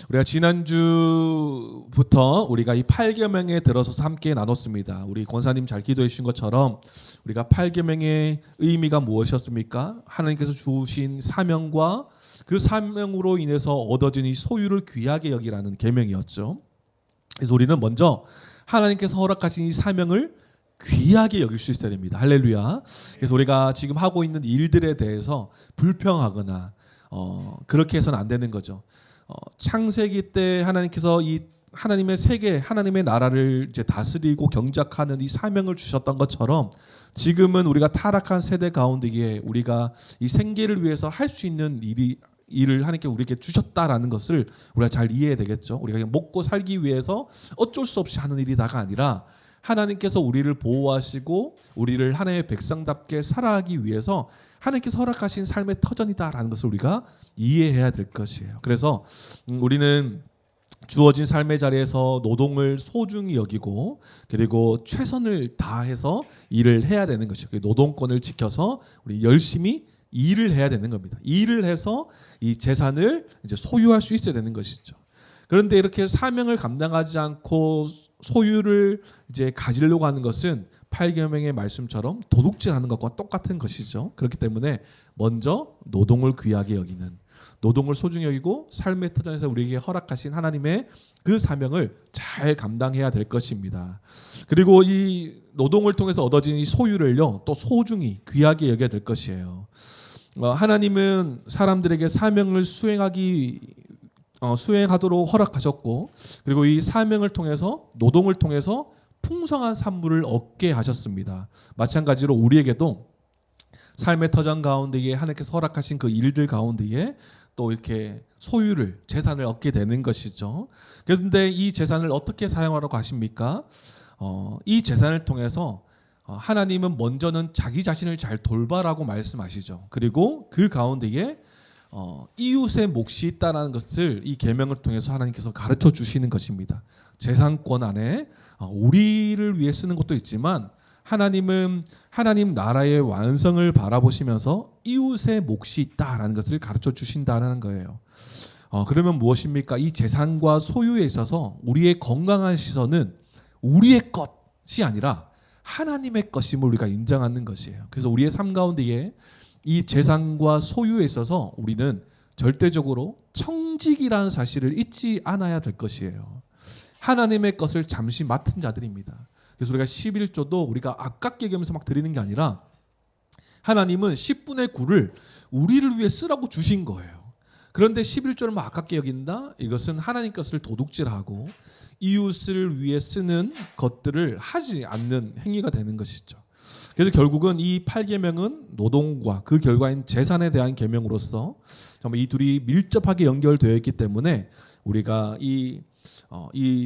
우리가 지난주부터 우리가 이 8계명에 들어서서 함께 나눴습니다. 우리 권사님 잘 기도해 주신 것처럼 우리가 8계명의 의미가 무엇이었습니까? 하나님께서 주신 사명과 그 사명으로 인해서 얻어진 이 소유를 귀하게 여기라는 계명이었죠. 그래서 우리는 먼저 하나님께서 허락하신 이 사명을 귀하게 여길 수 있어야 됩니다. 할렐루야. 그래서 우리가 지금 하고 있는 일들에 대해서 불평하거나 그렇게 해서는 안 되는 거죠. 창세기 때 하나님께서 이 하나님의 세계, 하나님의 나라를 이제 다스리고 경작하는 이 사명을 주셨던 것처럼 지금은 우리가 타락한 세대 가운데에 우리가 이 생계를 위해서 할 수 있는 일을 하나님께 우리에게 주셨다라는 것을 우리가 잘 이해해야 되겠죠. 우리가 그냥 먹고 살기 위해서 어쩔 수 없이 하는 일이다가 아니라 하나님께서 우리를 보호하시고 우리를 하나님의 백성답게 살아가기 위해서 하나님께서 허락하신 삶의 터전이다라는 것을 우리가 이해해야 될 것이에요. 그래서 우리는 주어진 삶의 자리에서 노동을 소중히 여기고 그리고 최선을 다해서 일을 해야 되는 것이에요. 노동권을 지켜서 우리 열심히 일을 해야 되는 겁니다. 일을 해서 이 재산을 이제 소유할 수 있어야 되는 것이죠. 그런데 이렇게 사명을 감당하지 않고 소유를 이제 가지려고 하는 것은 8계명의 말씀처럼 도둑질하는 것과 똑같은 것이죠. 그렇기 때문에 먼저 노동을 귀하게 여기는, 노동을 소중히 여기고 삶의 터전에서 우리에게 허락하신 하나님의 그 사명을 잘 감당해야 될 것입니다. 그리고 이 노동을 통해서 얻어진 이 소유를요 또 소중히 귀하게 여겨야 될 것이에요. 하나님은 사람들에게 사명을 수행하도록 허락하셨고 그리고 이 사명을 통해서 노동을 통해서 풍성한 산물을 얻게 하셨습니다. 마찬가지로 우리에게도 삶의 터전 가운데에 하나님께서 허락하신 그 일들 가운데에 또 이렇게 소유를 재산을 얻게 되는 것이죠. 그런데 이 재산을 어떻게 사용하라고 하십니까? 이 재산을 통해서 하나님은 먼저는 자기 자신을 잘 돌봐라고 말씀하시죠. 그리고 그 가운데에 이웃의 몫이 있다는 것을 이 계명을 통해서 하나님께서 가르쳐 주시는 것입니다. 재산권 안에 우리를 위해 쓰는 것도 있지만 하나님은 하나님 나라의 완성을 바라보시면서 이웃의 몫이 있다라는 것을 가르쳐 주신다는 거예요. 그러면 무엇입니까? 이 재산과 소유에 있어서 우리의 건강한 시선은 우리의 것이 아니라 하나님의 것임을 우리가 인정하는 것이에요. 그래서 우리의 삶 가운데에 이 재산과 소유에 있어서 우리는 절대적으로 청직이라는 사실을 잊지 않아야 될 것이에요. 하나님의 것을 잠시 맡은 자들입니다. 그래서 우리가 11조도 우리가 아깝게 여기면서 막 드리는 게 아니라 하나님은 10분의 9를 우리를 위해 쓰라고 주신 거예요. 그런데 11조를 막 아깝게 여긴다? 이것은 하나님 것을 도둑질하고 이웃을 위해 쓰는 것들을 하지 않는 행위가 되는 것이죠. 그래서 결국은 이 8계명은 노동과 그 결과인 재산에 대한 계명으로서 정말 이 둘이 밀접하게 연결되어 있기 때문에 우리가 이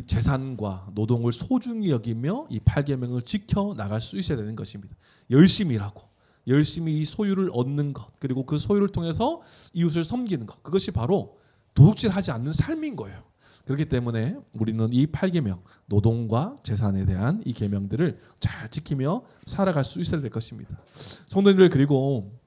재산과 노동을 소중히 여기며 이 8계명을 지켜 나갈 수 있어야 되는 것입니다. 열심히 일하고 열심히 이 소유를 얻는 것 그리고 그 소유를 통해서 이웃을 섬기는 것 그것이 바로 도둑질하지 않는 삶인 거예요. 그렇기 때문에 우리는 이 8계명 노동과 재산에 대한 이 계명들을 잘 지키며 살아갈 수 있어야 될 것입니다. 성도님들 그리고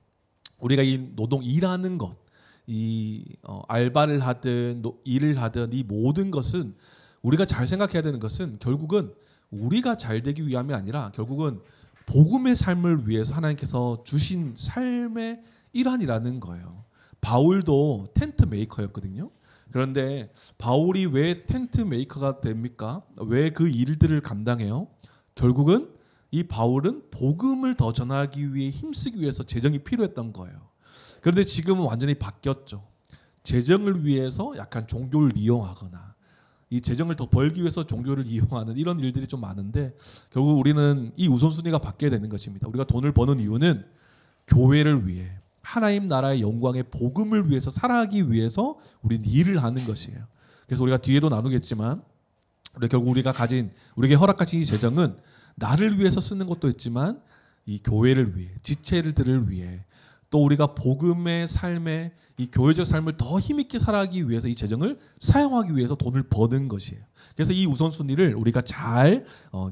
우리가 이 노동 일하는 것 이 알바를 하든 일을 하든 이 모든 것은 우리가 잘 생각해야 되는 것은 결국은 우리가 잘 되기 위함이 아니라 결국은 복음의 삶을 위해서 하나님께서 주신 삶의 일환이라는 거예요. 바울도 텐트 메이커였거든요. 그런데 바울이 왜 텐트 메이커가 됩니까? 왜 그 일들을 감당해요? 결국은 이 바울은 복음을 더 전하기 위해 힘쓰기 위해서 재정이 필요했던 거예요. 그런데 지금은 완전히 바뀌었죠. 재정을 위해서 약간 종교를 이용하거나 이 재정을 더 벌기 위해서 종교를 이용하는 이런 일들이 좀 많은데 결국 우리는 이 우선순위가 바뀌어야 되는 것입니다. 우리가 돈을 버는 이유는 교회를 위해 하나님 나라의 영광의 복음을 위해서 살아가기 위해서 우리는 일을 하는 것이에요. 그래서 우리가 뒤에도 나누겠지만 결국 우리에게 허락하신 이 재정은 나를 위해서 쓰는 것도 있지만 이 교회를 위해 지체들을 위해 또 우리가 복음의 삶에 이 교회적 삶을 더 힘있게 살아가기 위해서 이 재정을 사용하기 위해서 돈을 버는 것이에요. 그래서 이 우선순위를 우리가 잘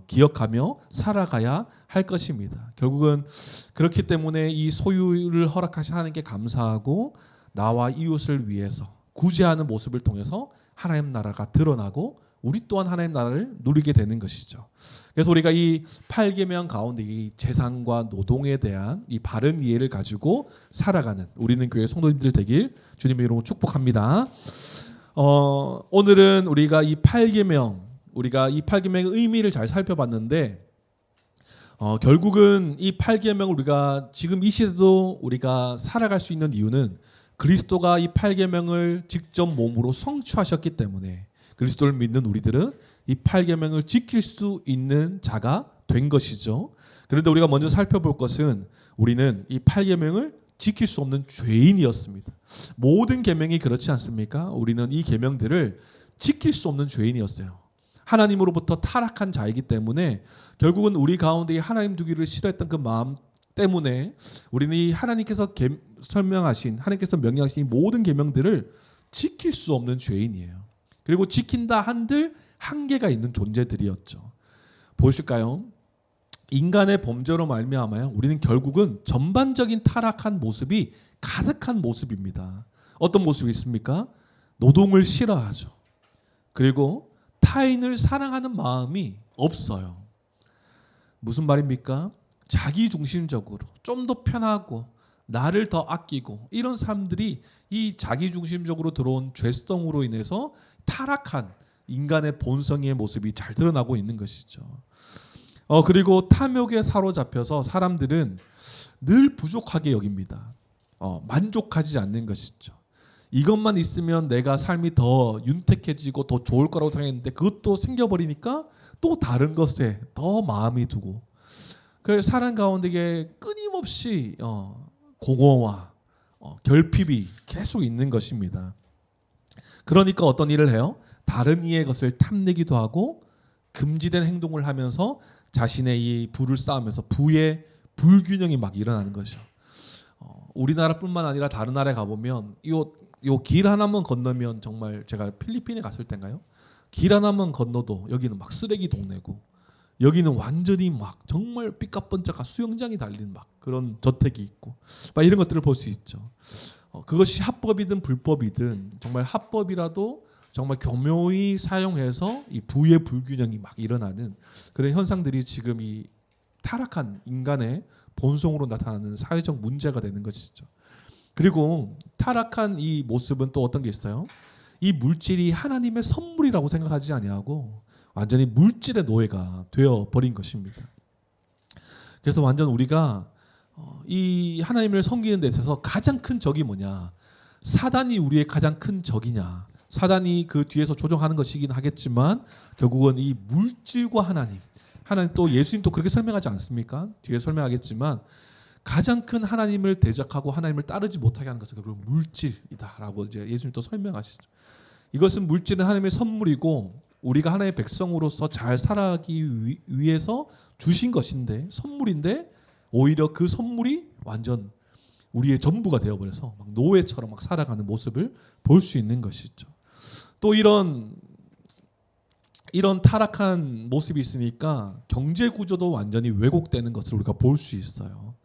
기억하며 살아가야 할 것입니다. 결국은 그렇기 때문에 이 소유를 허락하신 하나님께 감사하고 나와 이웃을 위해서 구제하는 모습을 통해서 하나님 나라가 드러나고 우리 또한 하나님 나라를 누리게 되는 것이죠. 그래서 우리가 이 8계명 가운데 이 재산과 노동에 대한 이 바른 이해를 가지고 살아가는 우리는 교회 성도님들 되길 주님의 이름으로 축복합니다. 오늘은 우리가 이 8계명의 의미를 잘 살펴봤는데 결국은 이 8계명을 우리가 지금 이 시대도 우리가 살아갈 수 있는 이유는 그리스도가 이 8계명을 직접 몸으로 성취하셨기 때문에 그리스도를 믿는 우리들은 이 8계명을 지킬 수 있는 자가 된 것이죠. 그런데 우리가 먼저 살펴볼 것은 우리는 이 8계명을 지킬 수 없는 죄인이었습니다. 모든 계명이 그렇지 않습니까? 우리는 이 계명들을 지킬 수 없는 죄인이었어요. 하나님으로부터 타락한 자이기 때문에 결국은 우리 가운데 하나님 두기를 싫어했던 그 마음 때문에 우리는 이 하나님께서 하나님께서 명령하신 이 모든 계명들을 지킬 수 없는 죄인이에요. 그리고 지킨다 한들 한계가 있는 존재들이었죠. 보실까요? 인간의 범죄로 말미암아요. 우리는 결국은 전반적인 타락한 모습이 가득한 모습입니다. 어떤 모습이 있습니까? 노동을 싫어하죠. 그리고 타인을 사랑하는 마음이 없어요. 무슨 말입니까? 자기중심적으로 좀 더 편하고 나를 더 아끼고 이런 사람들이 이 자기중심적으로 들어온 죄성으로 인해서 타락한 인간의 본성의 모습이 잘 드러나고 있는 것이죠. 그리고 탐욕에 사로잡혀서 사람들은 늘 부족하게 여깁니다. 만족하지 않는 것이죠. 이것만 있으면 내가 삶이 더 윤택해지고 더 좋을 거라고 생각했는데 그것도 생겨버리니까 또 다른 것에 더 마음이 두고 그 사람 가운데 끊임없이 공허와 결핍이 계속 있는 것입니다. 그러니까 어떤 일을 해요? 다른 이의 것을 탐내기도 하고 금지된 행동을 하면서 자신의 이 부를 쌓으면서 부의 불균형이 막 일어나는 거죠. 우리나라뿐만 아니라 다른 나라에 가보면 요 길 하나만 건너면 정말 제가 필리핀에 갔을 때인가요? 길 하나만 건너도 여기는 막 쓰레기 동네고 여기는 완전히 막 정말 삐까뻔쩍한 수영장이 달린 막 그런 저택이 있고 막 이런 것들을 볼 수 있죠. 그것이 합법이든 불법이든 정말 합법이라도 정말 교묘히 사용해서 이 부의 불균형이 막 일어나는 그런 현상들이 지금 이 타락한 인간의 본성으로 나타나는 사회적 문제가 되는 것이죠. 그리고 타락한 이 모습은 또 어떤 게 있어요? 이 물질이 하나님의 선물이라고 생각하지 아니하고 완전히 물질의 노예가 되어 버린 것입니다. 그래서 완전 우리가 이 하나님을 섬기는 데 있어서 가장 큰 적이 뭐냐? 사단이 우리의 가장 큰 적이냐? 사단이 그 뒤에서 조종하는 것이긴 하겠지만 결국은 이 물질과 하나님 또 예수님도 그렇게 설명하지 않습니까? 뒤에 설명하겠지만 가장 큰 하나님을 대적하고 하나님을 따르지 못하게 하는 것은 결국 물질이다라고 이제 예수님도 설명하시죠. 이것은 물질은 하나님의 선물이고 우리가 하나님의 백성으로서 잘 살아가기 위해서 주신 것인데 선물인데 오히려 그 선물이 완전 우리의 전부가 되어버려서 막 노예처럼 막 살아가는 모습을 볼 수 있는 것이죠. 또 이런 타락한 모습이 있으니까 경제 구조도 완전히 왜곡되는 것을 우리가 볼 수 있어요.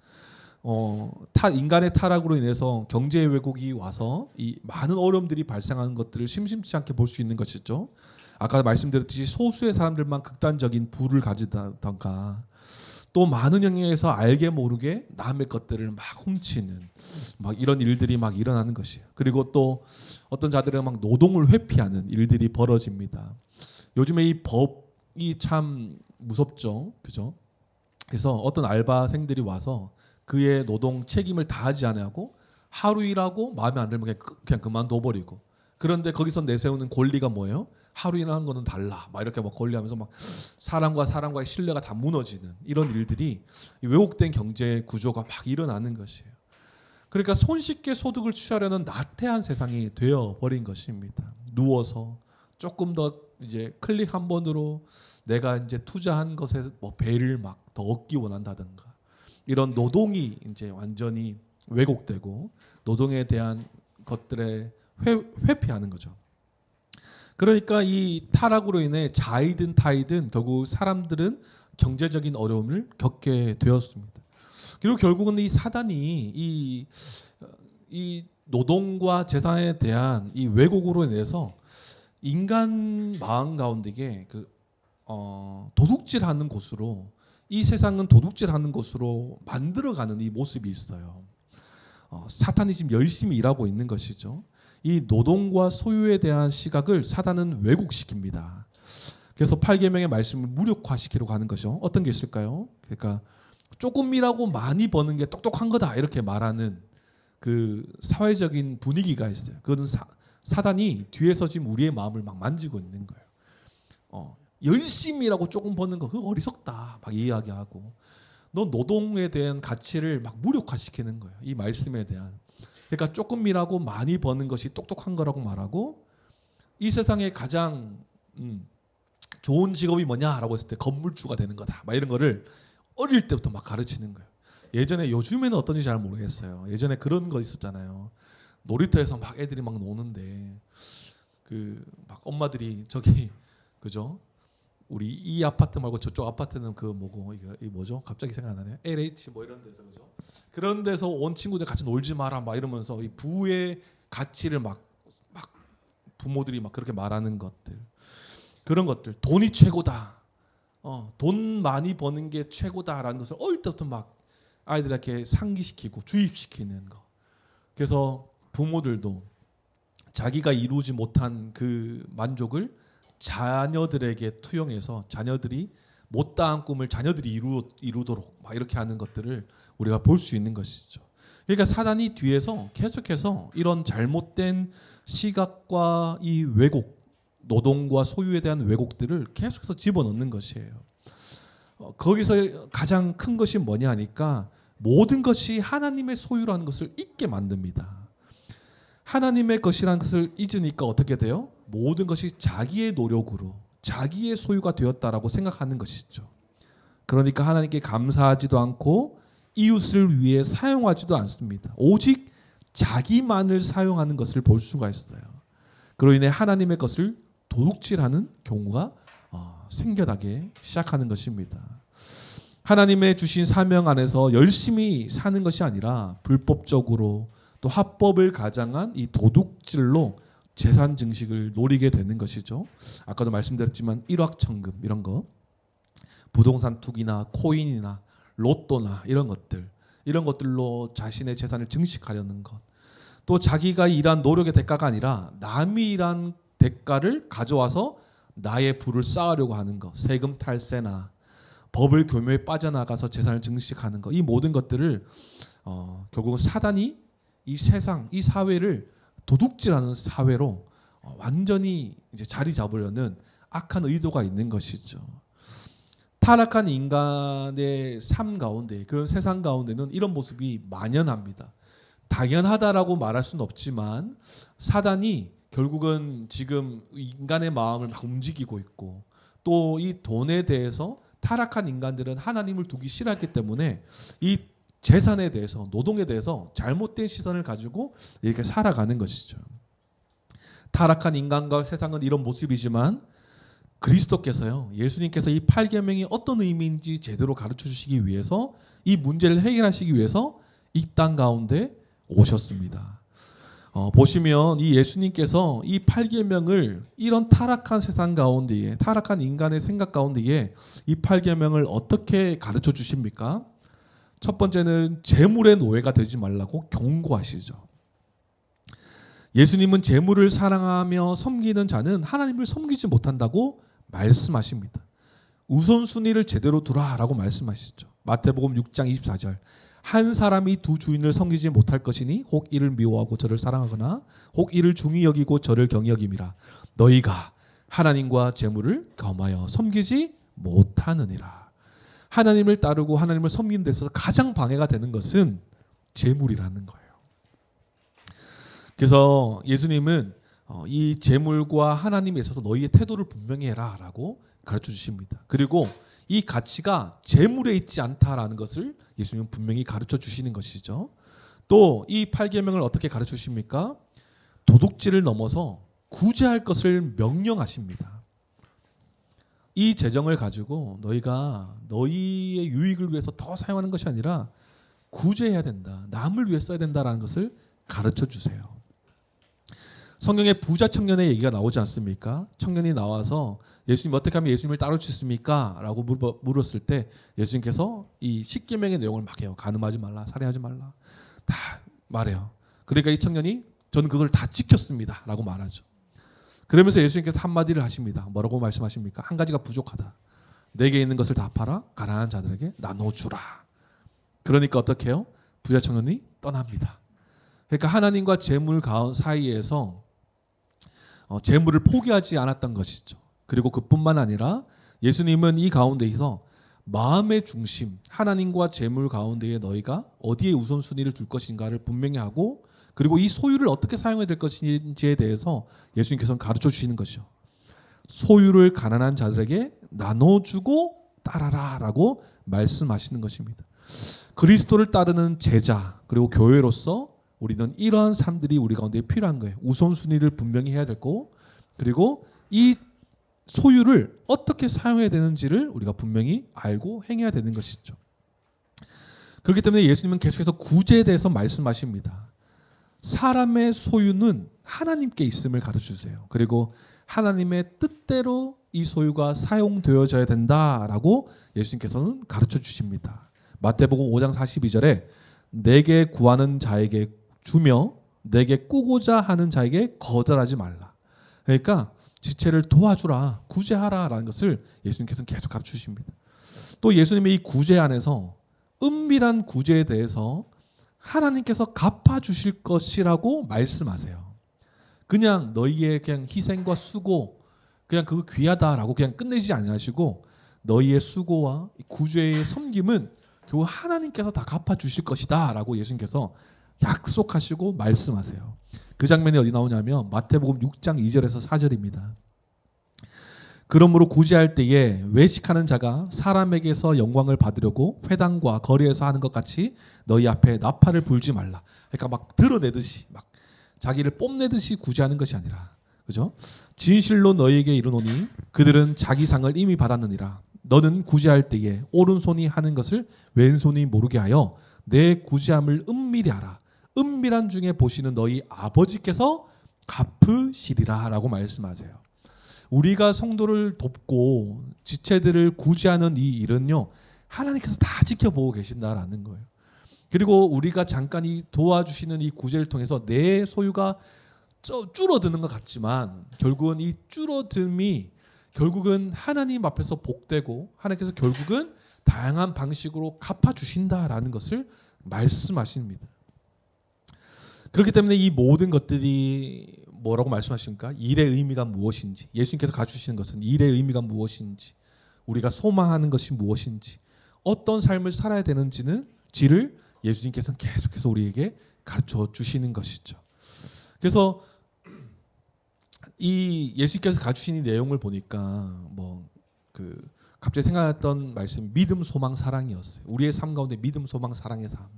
인간의 타락으로 인해서 경제 왜곡이 와서 이 많은 어려움들이 발생하는 것들을 심심치 않게 볼 수 있는 것이죠. 아까 말씀드렸듯이 소수의 사람들만 극단적인 부를 가지다던가 또 많은 영역에서 알게 모르게 남의 것들을 막 훔치는 막 이런 일들이 막 일어나는 것이에요. 그리고 또 어떤 자들은 막 노동을 회피하는 일들이 벌어집니다. 요즘에 이 법이 참 무섭죠, 그죠? 그래서 어떤 알바생들이 와서 그의 노동 책임을 다하지 않고 하루 일하고 마음에 안 들면 그냥 그만둬버리고 그런데 거기서 내세우는 권리가 뭐예요? 하루 일하는 거는 달라 막 이렇게 막 권리하면서 막 사람과의 신뢰가 다 무너지는 이런 일들이 왜곡된 경제 구조가 막 일어나는 것이에요. 그러니까 손쉽게 소득을 취하려는 나태한 세상이 되어 버린 것입니다. 누워서 조금 더 이제 클릭 한 번으로 내가 이제 투자한 것에 뭐 배를 막 더 얻기 원한다든가 이런 노동이 이제 완전히 왜곡되고 노동에 대한 것들에 회피하는 거죠. 그러니까 이 타락으로 인해 자이든 타이든 결국 사람들은 경제적인 어려움을 겪게 되었습니다. 그리고 결국은 이 사단이 이 노동과 재산에 대한 이 왜곡으로 인해서 인간 마음 가운데에 도둑질하는 곳으로, 이 세상은 도둑질하는 곳으로 만들어가는 이 모습이 있어요. 사탄이 지금 열심히 일하고 있는 것이죠. 이 노동과 소유에 대한 시각을 사탄은 왜곡시킵니다. 그래서 8계명의 말씀을 무력화시키려고 하는 것이죠. 어떤 게 있을까요? 그러니까 조금 일하고 많이 버는 게 똑똑한 거다 이렇게 말하는 그 사회적인 분위기가 있어요. 그거는 사단이 뒤에서 지금 우리의 마음을 막 만지고 있는 거예요. 열심히 일하고 조금 버는 거 그거 어리석다 막 이야기하고, 너 노동에 대한 가치를 막 무력화시키는 거예요. 이 말씀에 대한. 그러니까 조금 일하고 많이 버는 것이 똑똑한 거라고 말하고, 이 세상에 가장 좋은 직업이 뭐냐라고 했을 때 건물주가 되는 거다 막 이런 거를 어릴 때부터 막 가르치는 거예요. 예전에, 요즘에는 어떤지 잘 모르겠어요. 예전에 그런 거 있었잖아요. 놀이터에서 막 애들이 막 노는데 그 막 엄마들이 저기 그죠? 우리 이 아파트 말고 저쪽 아파트는 그 뭐고 이 뭐죠? 갑자기 생각 안 나네요. LH 뭐 이런 데서 그죠? 그런 데서 온 친구들 같이 놀지 마라 막 이러면서 이 부의 가치를 막 부모들이 막 그렇게 말하는 것들, 그런 것들, 돈이 최고다. 돈 많이 버는 게 최고다라는 것을 어릴 때부터 막 아이들에게 상기시키고 주입시키는 거. 그래서 부모들도 자기가 이루지 못한 그 만족을 자녀들에게 투영해서 자녀들이 못다한 꿈을 자녀들이 이루도록 막 이렇게 하는 것들을 우리가 볼 수 있는 것이죠. 그러니까 사단이 뒤에서 계속해서 이런 잘못된 시각과 이 왜곡, 노동과 소유에 대한 왜곡들을 계속해서 집어넣는 것이에요. 거기서 가장 큰 것이 뭐냐 하니까 모든 것이 하나님의 소유라는 것을 잊게 만듭니다. 하나님의 것이라는 것을 잊으니까 어떻게 돼요? 모든 것이 자기의 노력으로 자기의 소유가 되었다라고 생각하는 것이죠. 그러니까 하나님께 감사하지도 않고 이웃을 위해 사용하지도 않습니다. 오직 자기만을 사용하는 것을 볼 수가 있어요. 그로 인해 하나님의 것을 도둑질하는 경우가 생겨나게 시작하는 것입니다. 하나님의 주신 사명 안에서 열심히 사는 것이 아니라 불법적으로 또 합법을 가장한 이 도둑질로 재산 증식을 노리게 되는 것이죠. 아까도 말씀드렸지만 일확천금 이런 거, 부동산 투기나 코인이나 로또나 이런 것들로 자신의 재산을 증식하려는 것, 또 자기가 일한 노력의 대가가 아니라 남이 일한 대가를 가져와서 나의 부를 쌓으려고 하는 것, 세금 탈세나 법을 교묘에 빠져나가서 재산을 증식하는 것, 이 모든 것들을 결국은 사단이 이 세상, 이 사회를 도둑질하는 사회로 완전히 이제 자리 잡으려는 악한 의도가 있는 것이죠. 타락한 인간의 삶 가운데, 그런 세상 가운데는 이런 모습이 만연합니다. 당연하다라고 말할 수는 없지만 사단이 결국은 지금 인간의 마음을 막 움직이고 있고, 또 이 돈에 대해서 타락한 인간들은 하나님을 두기 싫어했기 때문에 이 재산에 대해서, 노동에 대해서 잘못된 시선을 가지고 이렇게 살아가는 것이죠. 타락한 인간과 세상은 이런 모습이지만 그리스도께서요, 예수님께서 이 8계명이 어떤 의미인지 제대로 가르쳐 주시기 위해서, 이 문제를 해결하시기 위해서 이 땅 가운데 오셨습니다. 보시면 이 예수님께서 이 8계명을 이런 타락한 세상 가운데에, 타락한 인간의 생각 가운데에 이 8계명을 어떻게 가르쳐 주십니까? 첫 번째는 재물의 노예가 되지 말라고 경고하시죠. 예수님은 재물을 사랑하며 섬기는 자는 하나님을 섬기지 못한다고 말씀하십니다. 우선순위를 제대로 두라라고 말씀하시죠. 마태복음 6장 24절. 한 사람이 두 주인을 섬기지 못할 것이니 혹 이를 미워하고 저를 사랑하거나 혹 이를 중히 여기고 저를 경히 여김이라. 너희가 하나님과 재물을 겸하여 섬기지 못하느니라. 하나님을 따르고 하나님을 섬기는 데 있어서 가장 방해가 되는 것은 재물이라는 거예요. 그래서 예수님은 이 재물과 하나님에 있어서 너희의 태도를 분명히 해라라고 가르쳐 주십니다. 그리고 이 가치가 재물에 있지 않다라는 것을 예수님은 분명히 가르쳐 주시는 것이죠. 또 이 8계명을 어떻게 가르쳐 주십니까? 도둑질을 넘어서 구제할 것을 명령하십니다. 이 재정을 가지고 너희가 너희의 유익을 위해서 더 사용하는 것이 아니라 구제해야 된다, 남을 위해 써야 된다라는 것을 가르쳐 주세요. 성경에 부자 청년의 얘기가 나오지 않습니까? 청년이 나와서 예수님 어떻게 하면 예수님을 따를 수 있습니까? 라고 물었을 때 예수님께서 이 십계명의 내용을 막 해요. 간음하지 말라, 살인하지 말라, 다 말해요. 그러니까 이 청년이 저는 그걸 다 지켰습니다 라고 말하죠. 그러면서 예수님께서 한마디를 하십니다. 뭐라고 말씀하십니까? 한 가지가 부족하다. 내게 있는 것을 다 팔아 가난한 자들에게 나눠주라. 그러니까 어떻게 해요? 부자 청년이 떠납니다. 그러니까 하나님과 재물 사이에서 재물을 포기하지 않았던 것이죠. 그리고 그뿐만 아니라 예수님은 이 가운데에서 마음의 중심, 하나님과 재물 가운데에 너희가 어디에 우선순위를 둘 것인가를 분명히 하고, 그리고 이 소유를 어떻게 사용해야 될 것인지에 대해서 예수님께서는 가르쳐 주시는 것이죠. 소유를 가난한 자들에게 나눠주고 따라라 라고 말씀하시는 것입니다. 그리스도를 따르는 제자 그리고 교회로서 우리는 이러한 삶들이 우리 가운데 필요한 거예요. 우선순위를 분명히 해야 되고, 그리고 이 소유를 어떻게 사용해야 되는지를 우리가 분명히 알고 행해야 되는 것이죠. 그렇기 때문에 예수님은 계속해서 구제에 대해서 말씀하십니다. 사람의 소유는 하나님께 있음을 가르쳐주세요. 그리고 하나님의 뜻대로 이 소유가 사용되어져야 된다라고 예수님께서는 가르쳐 주십니다. 마태복음 5장 42절에 내게 구하는 자에게 주며 내게 꾸고자 하는 자에게 거절하지 말라. 그러니까 지체를 도와주라, 구제하라라는 것을 예수님께서는 계속 가르쳐 주십니다. 또 예수님의 이 구제 안에서 은밀한 구제에 대해서 하나님께서 갚아주실 것이라고 말씀하세요. 그냥 너희의 그냥 희생과 수고, 그냥 그거 귀하다라고 그냥 끝내지 아니하시고 너희의 수고와 구제의 섬김은 결국 하나님께서 다 갚아주실 것이다라고 예수님께서 약속하시고 말씀하세요. 그 장면이 어디 나오냐면 마태복음 6장 2절에서 4절입니다. 그러므로 구제할 때에 외식하는 자가 사람에게서 영광을 받으려고 회당과 거리에서 하는 것 같이 너희 앞에 나팔을 불지 말라. 그러니까 막 드러내듯이 막 자기를 뽐내듯이 구제하는 것이 아니라, 그죠? 진실로 너희에게 이르노니 그들은 자기 상을 이미 받았느니라. 너는 구제할 때에 오른손이 하는 것을 왼손이 모르게 하여 내 구제함을 은밀히 하라. 은밀한 중에 보시는 너희 아버지께서 갚으시리라 라고 말씀하세요. 우리가 성도를 돕고 지체들을 구제하는 이 일은요, 하나님께서 다 지켜보고 계신다라는 거예요. 그리고 우리가 잠깐 이 도와주시는 이 구제를 통해서 내 소유가 줄어드는 것 같지만 결국은 이 줄어듦이 결국은 하나님 앞에서 복되고 하나님께서 결국은 다양한 방식으로 갚아주신다라는 것을 말씀하십니다. 그렇기 때문에 이 모든 것들이 뭐라고 말씀하십니까? 일의 의미가 무엇인지, 예수님께서 가르치시는 것은 일의 의미가 무엇인지, 우리가 소망하는 것이 무엇인지, 어떤 삶을 살아야 되는지를 예수님께서는 계속해서 우리에게 가르쳐 주시는 것이죠. 그래서 이 예수님께서 가르치신 이 내용을 보니까 갑자기 생각났던 말씀, 믿음, 소망, 사랑이었어요. 우리의 삶 가운데 믿음, 소망, 사랑의 삶.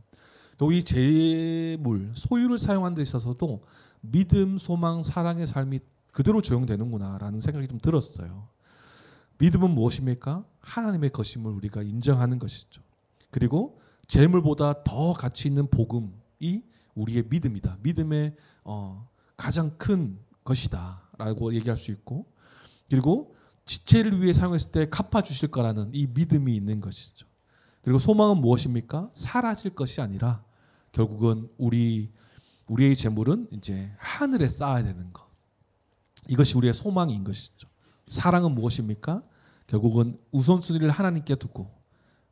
이 재물, 소유를 사용하는 데 있어서도 믿음, 소망, 사랑의 삶이 그대로 적용되는구나라는 생각이 좀 들었어요. 믿음은 무엇입니까? 하나님의 것임을 우리가 인정하는 것이죠. 그리고 재물보다 더 가치 있는 복음이 우리의 믿음이다. 믿음의 가장 큰 것이다라고 얘기할 수 있고, 그리고 지체를 위해 사용했을 때 갚아주실 거라는 이 믿음이 있는 것이죠. 그리고 소망은 무엇입니까? 사라질 것이 아니라 결국은 우리의 재물은 이제 하늘에 쌓아야 되는 것. 이것이 우리의 소망인 것이죠. 사랑은 무엇입니까? 결국은 우선순위를 하나님께 두고,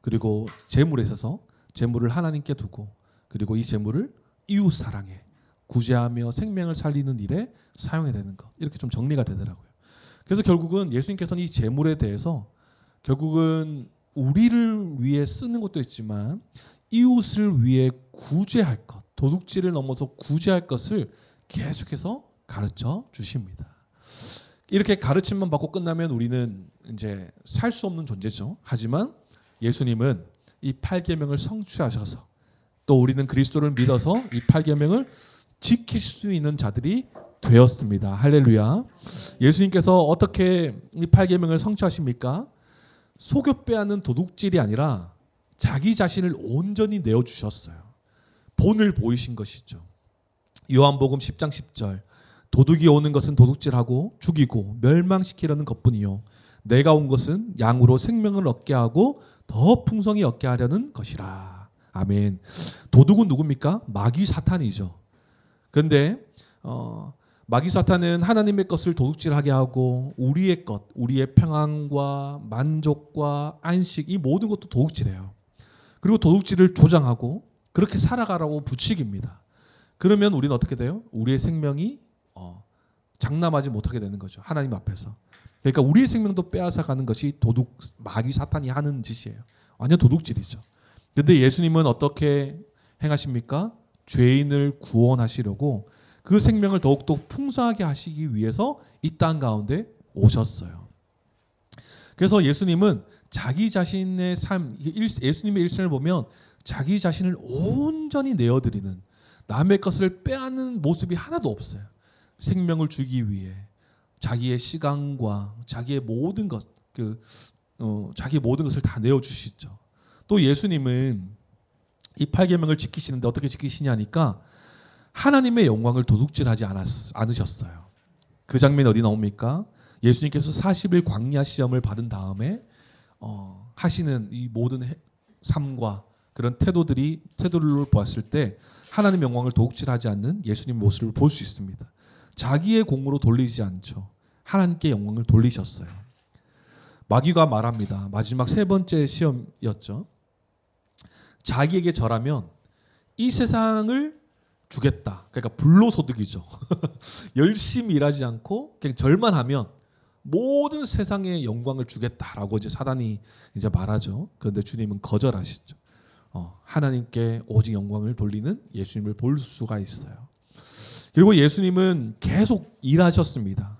그리고 재물에 있어서 재물을 하나님께 두고, 그리고 이 재물을 이웃 사랑에, 구제하며 생명을 살리는 일에 사용해야 되는 것. 이렇게 좀 정리가 되더라고요. 그래서 결국은 예수님께서는 이 재물에 대해서 결국은 우리를 위해 쓰는 것도 있지만 이웃을 위해 구제할 것, 도둑질을 넘어서 구제할 것을 계속해서 가르쳐 주십니다. 이렇게 가르침만 받고 끝나면 우리는 이제 살 수 없는 존재죠. 하지만 예수님은 이 8계명을 성취하셔서 또 우리는 그리스도를 믿어서 이 8계명을 지킬 수 있는 자들이 되었습니다. 할렐루야. 예수님께서 어떻게 이 8계명을 성취하십니까? 속여 빼앗는 도둑질이 아니라 자기 자신을 온전히 내어주셨어요. 본을 보이신 것이죠. 요한복음 10장 10절 도둑이 오는 것은 도둑질하고 죽이고 멸망시키려는 것뿐이요 내가 온 것은 양으로 생명을 얻게 하고 더 풍성히 얻게 하려는 것이라. 아멘. 도둑은 누굽니까? 마귀 사탄이죠. 그런데 마귀 사탄은 하나님의 것을 도둑질하게 하고 우리의 것, 우리의 평안과 만족과 안식 이 모든 것도 도둑질해요. 그리고 도둑질을 조장하고 그렇게 살아가라고 부추깁니다. 그러면 우리는 어떻게 돼요? 우리의 생명이 장담하지 못하게 되는 거죠. 하나님 앞에서. 그러니까 우리의 생명도 빼앗아가는 것이 도둑, 마귀 사탄이 하는 짓이에요. 완전 도둑질이죠. 그런데 예수님은 어떻게 행하십니까? 죄인을 구원하시려고 그 생명을 더욱더 풍성하게 하시기 위해서 이 땅 가운데 오셨어요. 그래서 예수님은 자기 자신의 삶, 예수님의 일생을 보면 자기 자신을 온전히 내어드리는, 남의 것을 빼앗는 모습이 하나도 없어요. 생명을 주기 위해 자기의 시간과 자기의 모든 것, 자기의 모든 것을 다 내어주시죠. 또 예수님은 이 8계명을 지키시는데 어떻게 지키시냐니까 하나님의 영광을 도둑질하지 않으셨어요. 그 장면이 어디 나옵니까? 예수님께서 40일 광야 시험을 받은 다음에 하시는 이 모든 삶과 그런 태도를 보았을 때 하나님의 영광을 도둑질하지 않는 예수님 모습을 볼 수 있습니다. 자기의 공으로 돌리지 않죠. 하나님께 영광을 돌리셨어요. 마귀가 말합니다. 마지막 세 번째 시험이었죠. 자기에게 절하면 이 세상을 주겠다. 그러니까 불로소득이죠. 열심히 일하지 않고 그냥 절만 하면 모든 세상의 영광을 주겠다라고 이제 사단이 이제 말하죠. 그런데 주님은 거절하시죠. 하나님께 오직 영광을 돌리는 예수님을 볼 수가 있어요. 그리고 예수님은 계속 일하셨습니다.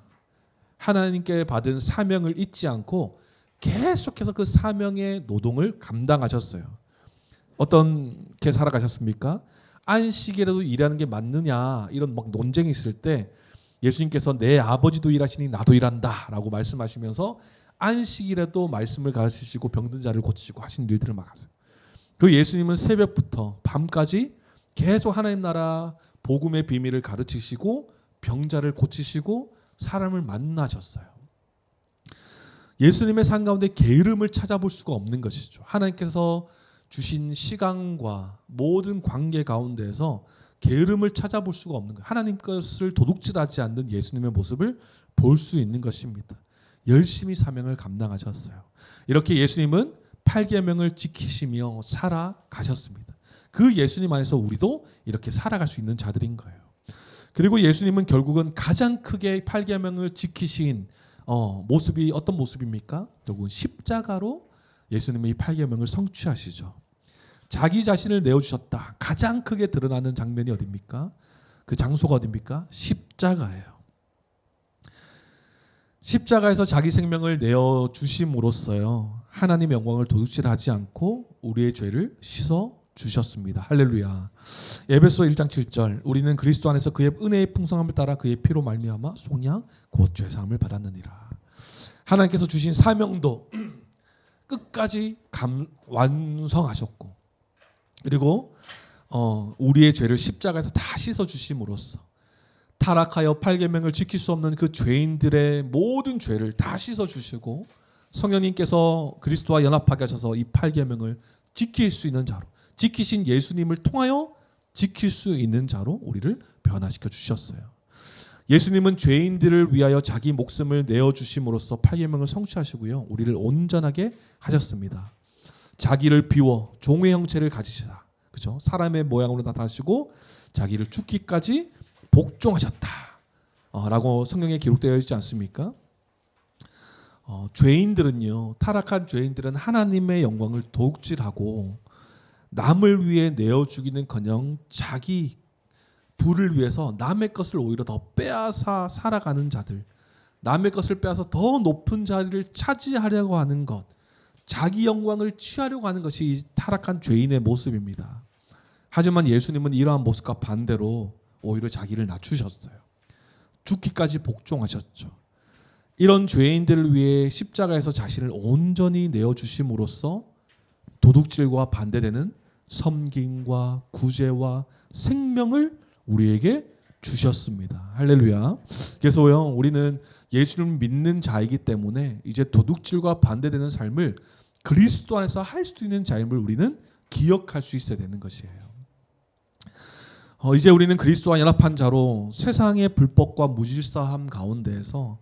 하나님께 받은 사명을 잊지 않고 계속해서 그 사명의 노동을 감당하셨어요. 어떻게 살아가셨습니까? 안식이라도 일하는 게 맞느냐 이런 막 논쟁이 있을 때 예수님께서 내 아버지도 일하시니 나도 일한다라고 말씀하시면서 안식이라도 말씀을 가르치시고 병든 자를 고치시고 하신 일들을 막 하세요. 그리고 예수님은 새벽부터 밤까지 계속 하나님 나라 복음의 비밀을 가르치시고 병자를 고치시고 사람을 만나셨어요. 예수님의 삶 가운데 게으름을 찾아볼 수가 없는 것이죠. 하나님께서 주신 시간과 모든 관계 가운데에서 게으름을 찾아볼 수가 없는 거예요. 하나님 것을 도둑질하지 않는 예수님의 모습을 볼 수 있는 것입니다. 열심히 사명을 감당하셨어요. 이렇게 예수님은 8계명을 지키시며 살아가셨습니다. 그 예수님 안에서 우리도 이렇게 살아갈 수 있는 자들인 거예요. 그리고 예수님은 결국은 가장 크게 8계명을 지키신 모습이 어떤 모습입니까? 결국은 십자가로 예수님이 이 8계명을 성취하시죠. 자기 자신을 내어주셨다. 가장 크게 드러나는 장면이 어디입니까? 그 장소가 어디입니까? 십자가예요. 십자가에서 자기 생명을 내어주심으로써요. 하나님의 영광을 도둑질하지 않고 우리의 죄를 씻어 주셨습니다. 할렐루야. 에베소 1장 7절 우리는 그리스도 안에서 그의 은혜의 풍성함을 따라 그의 피로 말미암아 속량 곧 죄사함을 받았느니라. 하나님께서 주신 사명도 끝까지 완성하셨고 그리고 우리의 죄를 십자가에서 다 씻어 주심으로써 타락하여 8계명을 지킬 수 없는 그 죄인들의 모든 죄를 다 씻어 주시고 성령님께서 그리스도와 연합하게 하셔서 이 8계명을 지킬 수 있는 자로 지키신 예수님을 통하여 지킬 수 있는 자로 우리를 변화시켜 주셨어요. 예수님은 죄인들을 위하여 자기 목숨을 내어주심으로써 8계명을 성취하시고요. 우리를 온전하게 하셨습니다. 자기를 비워 종의 형체를 가지시다. 그죠? 사람의 모양으로 나타나시고 자기를 죽기까지 복종하셨다. 라고 성경에 기록되어 있지 않습니까? 죄인들은요. 타락한 죄인들은 하나님의 영광을 도둑질하고 남을 위해 내어 주기는커녕 자기 부를 위해서 남의 것을 오히려 더 빼앗아 살아가는 자들, 남의 것을 빼앗아 더 높은 자리를 차지하려고 하는 것, 자기 영광을 취하려고 하는 것이 이 타락한 죄인의 모습입니다. 하지만 예수님은 이러한 모습과 반대로 오히려 자기를 낮추셨어요. 죽기까지 복종하셨죠. 이런 죄인들을 위해 십자가에서 자신을 온전히 내어주심으로써 도둑질과 반대되는 섬김과 구제와 생명을 우리에게 주셨습니다. 할렐루야. 그래서요, 우리는 예수를 믿는 자이기 때문에 이제 도둑질과 반대되는 삶을 그리스도 안에서 할 수 있는 자임을 우리는 기억할 수 있어야 되는 것이에요. 이제 우리는 그리스도와 연합한 자로 세상의 불법과 무질서함 가운데에서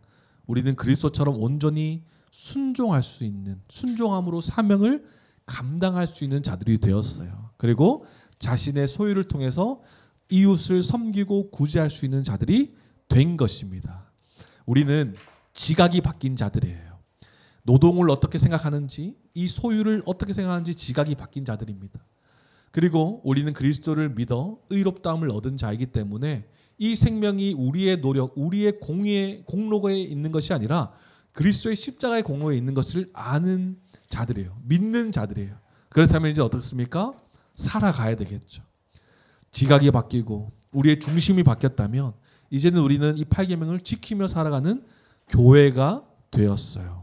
우리는 그리스도처럼 온전히 순종할 수 있는, 순종함으로 사명을 감당할 수 있는 자들이 되었어요. 그리고 자신의 소유를 통해서 이웃을 섬기고 구제할 수 있는 자들이 된 것입니다. 우리는 지각이 바뀐 자들이에요. 노동을 어떻게 생각하는지, 이 소유를 어떻게 생각하는지 지각이 바뀐 자들입니다. 그리고 우리는 그리스도를 믿어 의롭다함을 얻은 자이기 때문에 이 생명이 우리의 노력, 우리의 공로에 있는 것이 아니라 그리스도의 십자가의 공로에 있는 것을 아는 자들이에요. 믿는 자들이에요. 그렇다면 이제 어떻습니까? 살아가야 되겠죠. 지각이 바뀌고 우리의 중심이 바뀌었다면 이제는 우리는 이 8계명을 지키며 살아가는 교회가 되었어요.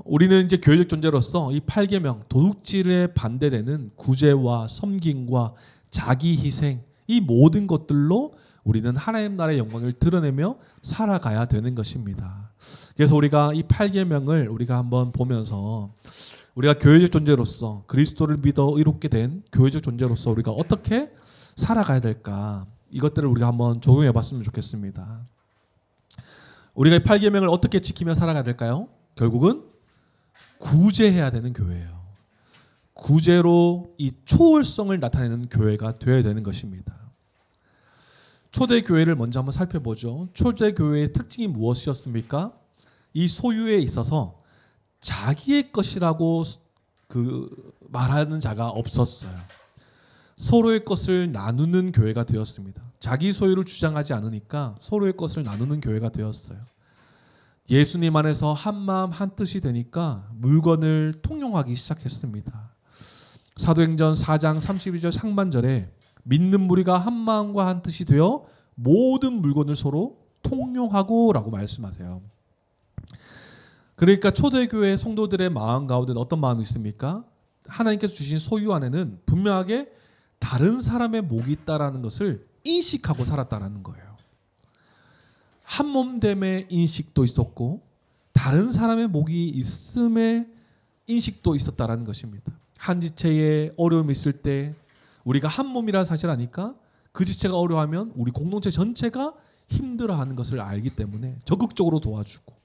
우리는 이제 교회적 존재로서 이 8계명, 도둑질에 반대되는 구제와 섬김과 자기 희생, 이 모든 것들로 우리는 하나님 나라의 영광을 드러내며 살아가야 되는 것입니다. 그래서 우리가 이 8계명을 우리가 한번 보면서 우리가 교회적 존재로서 그리스도를 믿어 의롭게 된 교회적 존재로서 우리가 어떻게 살아가야 될까, 이것들을 우리가 한번 적용해 봤으면 좋겠습니다. 우리가 이 8계명을 어떻게 지키며 살아가야 될까요? 결국은 구제해야 되는 교회예요. 구제로 이 초월성을 나타내는 교회가 되어야 되는 것입니다. 초대교회를 먼저 한번 살펴보죠. 초대교회의 특징이 무엇이었습니까? 이 소유에 있어서 자기의 것이라고 말하는 자가 없었어요. 서로의 것을 나누는 교회가 되었습니다. 자기 소유를 주장하지 않으니까 서로의 것을 나누는 교회가 되었어요. 예수님 안에서 한 마음 한 뜻이 되니까 물건을 통용하기 시작했습니다. 사도행전 4장 32절 상반절에 믿는 무리가 한 마음과 한 뜻이 되어 모든 물건을 서로 통용하고 라고 말씀하세요. 그러니까 초대교회 성도들의 마음 가운데는 어떤 마음이 있습니까? 하나님께서 주신 소유 안에는 분명하게 다른 사람의 목이 있다라는 것을 인식하고 살았다라는 거예요. 한 몸됨의 인식도 있었고 다른 사람의 목이 있음의 인식도 있었다라는 것입니다. 한 지체에 어려움이 있을 때 우리가 한 몸이라는 사실을 아니까 그 지체가 어려워하면 우리 공동체 전체가 힘들어하는 것을 알기 때문에 적극적으로 도와주고,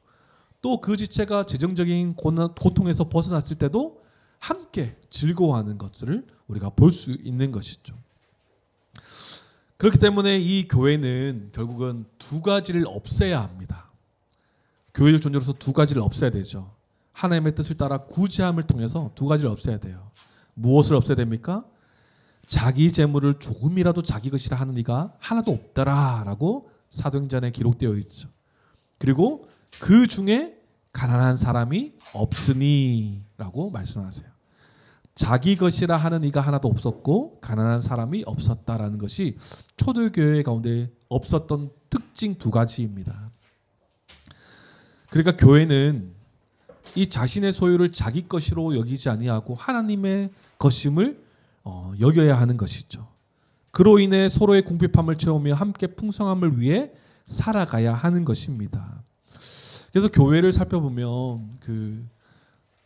또 그 지체가 재정적인 고통에서 벗어났을 때도 함께 즐거워하는 것들을 우리가 볼 수 있는 것이죠. 그렇기 때문에 이 교회는 결국은 두 가지를 없애야 합니다. 교회적 존재로서 두 가지를 없애야 되죠. 하나님의 뜻을 따라 구제함을 통해서 두 가지를 없애야 돼요. 무엇을 없애야 됩니까? 자기 재물을 조금이라도 자기 것이라 하는 이가 하나도 없더라라고 사도행전에 기록되어 있죠. 그리고 그 중에 가난한 사람이 없으니라고 말씀하세요. 자기 것이라 하는 이가 하나도 없었고 가난한 사람이 없었다라는 것이 초대교회 가운데 없었던 특징 두 가지입니다. 그러니까 교회는 이 자신의 소유를 자기 것으로 여기지 아니하고 하나님의 것임을 여겨야 하는 것이죠. 그로 인해 서로의 궁핍함을 채우며 함께 풍성함을 위해 살아가야 하는 것입니다. 그래서 교회를 살펴보면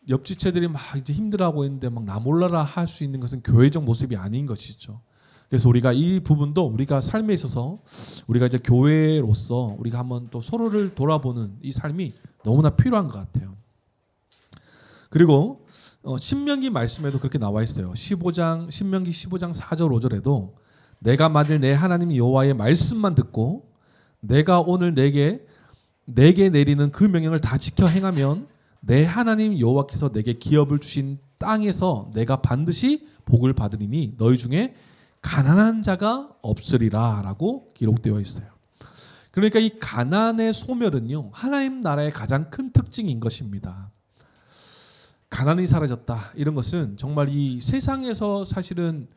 옆 지체들이 막 이제 힘들어하고 있는데 막 나 몰라라 할 수 있는 것은 교회적 모습이 아닌 것이죠. 그래서 우리가 이 부분도 우리가 삶에 있어서 우리가 이제 교회로서 우리가 한번 또 서로를 돌아보는 이 삶이 너무나 필요한 것 같아요. 그리고 신명기 말씀에도 그렇게 나와 있어요. 신명기 15장 4절 5절에도 내가 만일 내 하나님 여호와의 말씀만 듣고 내가 오늘 내게 내리는 그 명령을 다 지켜 행하면 내 하나님 여호와께서 내게 기업을 주신 땅에서 내가 반드시 복을 받으리니 너희 중에 가난한 자가 없으리라 라고 기록되어 있어요. 그러니까 이 가난의 소멸은요, 하나님 나라의 가장 큰 특징인 것입니다. 가난이 사라졌다, 이런 것은 정말 이 세상에서 사실은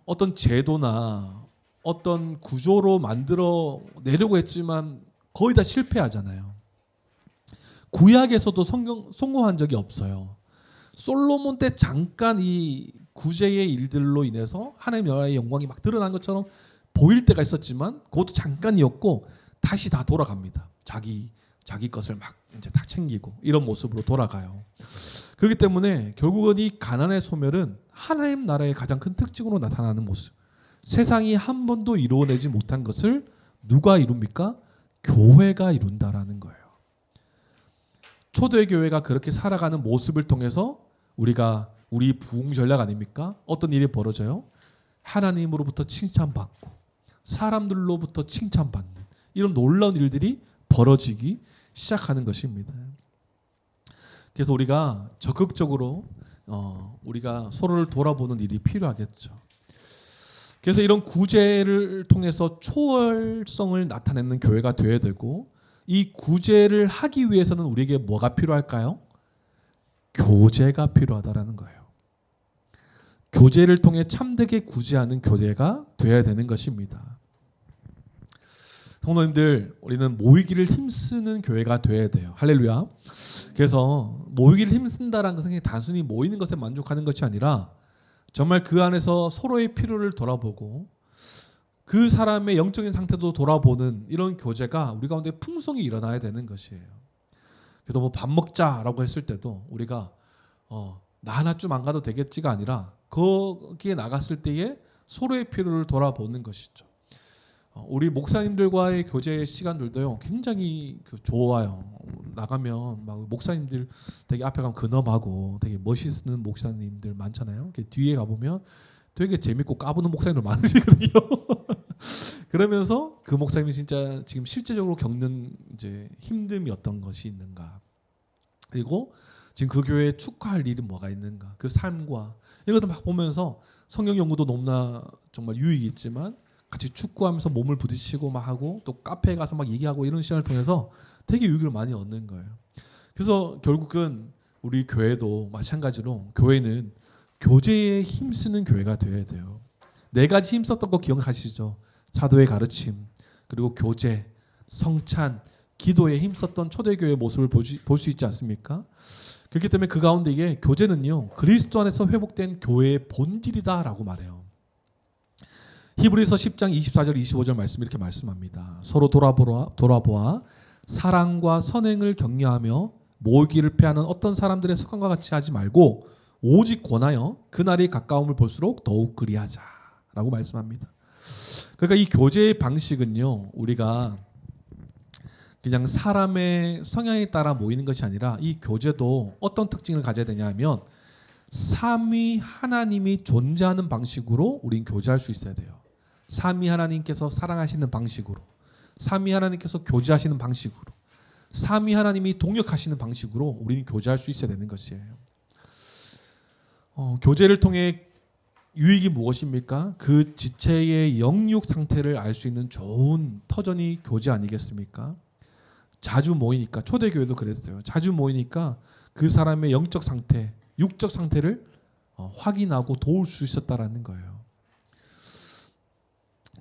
어떤 제도나 어떤 구조로 만들어 내려고 했지만 거의 다 실패하잖아요. 구약에서도 성공한 적이 없어요. 솔로몬 때 잠깐 이 구제의 일들로 인해서 하나님 나라의 영광이 막 드러난 것처럼 보일 때가 있었지만 그것도 잠깐이었고 다시 다 돌아갑니다. 자기 것을 막 이제 다 챙기고 이런 모습으로 돌아가요. 그렇기 때문에 결국은 이 가난의 소멸은 하나님 나라의 가장 큰 특징으로 나타나는 모습. 세상이 한 번도 이루어내지 못한 것을 누가 이룹니까? 교회가 이룬다라는 거예요. 초대교회가 그렇게 살아가는 모습을 통해서 우리 부흥 전략 아닙니까? 어떤 일이 벌어져요? 하나님으로부터 칭찬받고 사람들로부터 칭찬받는 이런 놀라운 일들이 벌어지기 시작하는 것입니다. 그래서 우리가 적극적으로 우리가 서로를 돌아보는 일이 필요하겠죠. 그래서 이런 구제를 통해서 초월성을 나타내는 교회가 되어야 되고 이 구제를 하기 위해서는 우리에게 뭐가 필요할까요? 교제가 필요하다라는 거예요. 교제를 통해 참되게 구제하는 교회가 되어야 되는 것입니다. 성도님들, 우리는 모이기를 힘쓰는 교회가 되어야 돼요. 할렐루야. 그래서 모이기를 힘쓴다라는 것은 단순히 모이는 것에 만족하는 것이 아니라 정말 그 안에서 서로의 필요를 돌아보고 그 사람의 영적인 상태도 돌아보는 이런 교제가 우리 가운데 풍성히 일어나야 되는 것이에요. 그래서 뭐 밥 먹자라고 했을 때도 우리가 나 하나 좀 안 가도 되겠지가 아니라 거기에 나갔을 때에 서로의 필요를 돌아보는 것이죠. 우리 목사님들과의 교제 시간들도요 굉장히 좋아요. 나가면 막 목사님들 되게 앞에 가면 근엄하고 되게 멋있는 목사님들 많잖아요. 뒤에 가보면 되게 재밌고 까부는 목사님들 많으시거든요. 그러면서 그 목사님이 진짜 지금 실제적으로 겪는 이제 힘듦이 어떤 것이 있는가, 그리고 지금 그 교회에 축하할 일이 뭐가 있는가, 그 삶과 이런 것들 막 보면서 성경 연구도 너무나 정말 유익이 있지만 같이 축구하면서 몸을 부딪히고 막 하고 또 카페에 가서 막 얘기하고 이런 시간을 통해서 되게 유익을 많이 얻는 거예요. 그래서 결국은 우리 교회도 마찬가지로 교회는 교제에 힘쓰는 교회가 되어야 돼요. 네 가지 힘썼던 거 기억하시죠? 사도의 가르침, 그리고 교제, 성찬, 기도에 힘썼던 초대교회의 모습을 볼 수 있지 않습니까? 그렇기 때문에 그 가운데 이게 교제는요 그리스도 안에서 회복된 교회의 본질이다라고 말해요. 히브리서 10장 24절 25절 말씀 이렇게 말씀합니다. 서로 돌아보아 사랑과 선행을 격려하며 모이기를 패하는 어떤 사람들의 습관과 같이 하지 말고 오직 권하여 그날이 가까움을 볼수록 더욱 그리하자라고 말씀합니다. 그러니까 이 교제의 방식은요 우리가 그냥 사람의 성향에 따라 모이는 것이 아니라 이 교제도 어떤 특징을 가져야 되냐 하면 삼위 하나님이 존재하는 방식으로 우린 교제할 수 있어야 돼요. 삼위 하나님께서 사랑하시는 방식으로, 삼위 하나님께서 교제하시는 방식으로, 삼위 하나님이 동역하시는 방식으로 우리는 교제할 수 있어야 되는 것이에요. 교제를 통해 유익이 무엇입니까? 그 지체의 영육 상태를 알 수 있는 좋은 터전이 교제 아니겠습니까? 자주 모이니까, 초대교회도 그랬어요. 자주 모이니까 그 사람의 영적 상태, 육적 상태를 확인하고 도울 수 있었다라는 거예요.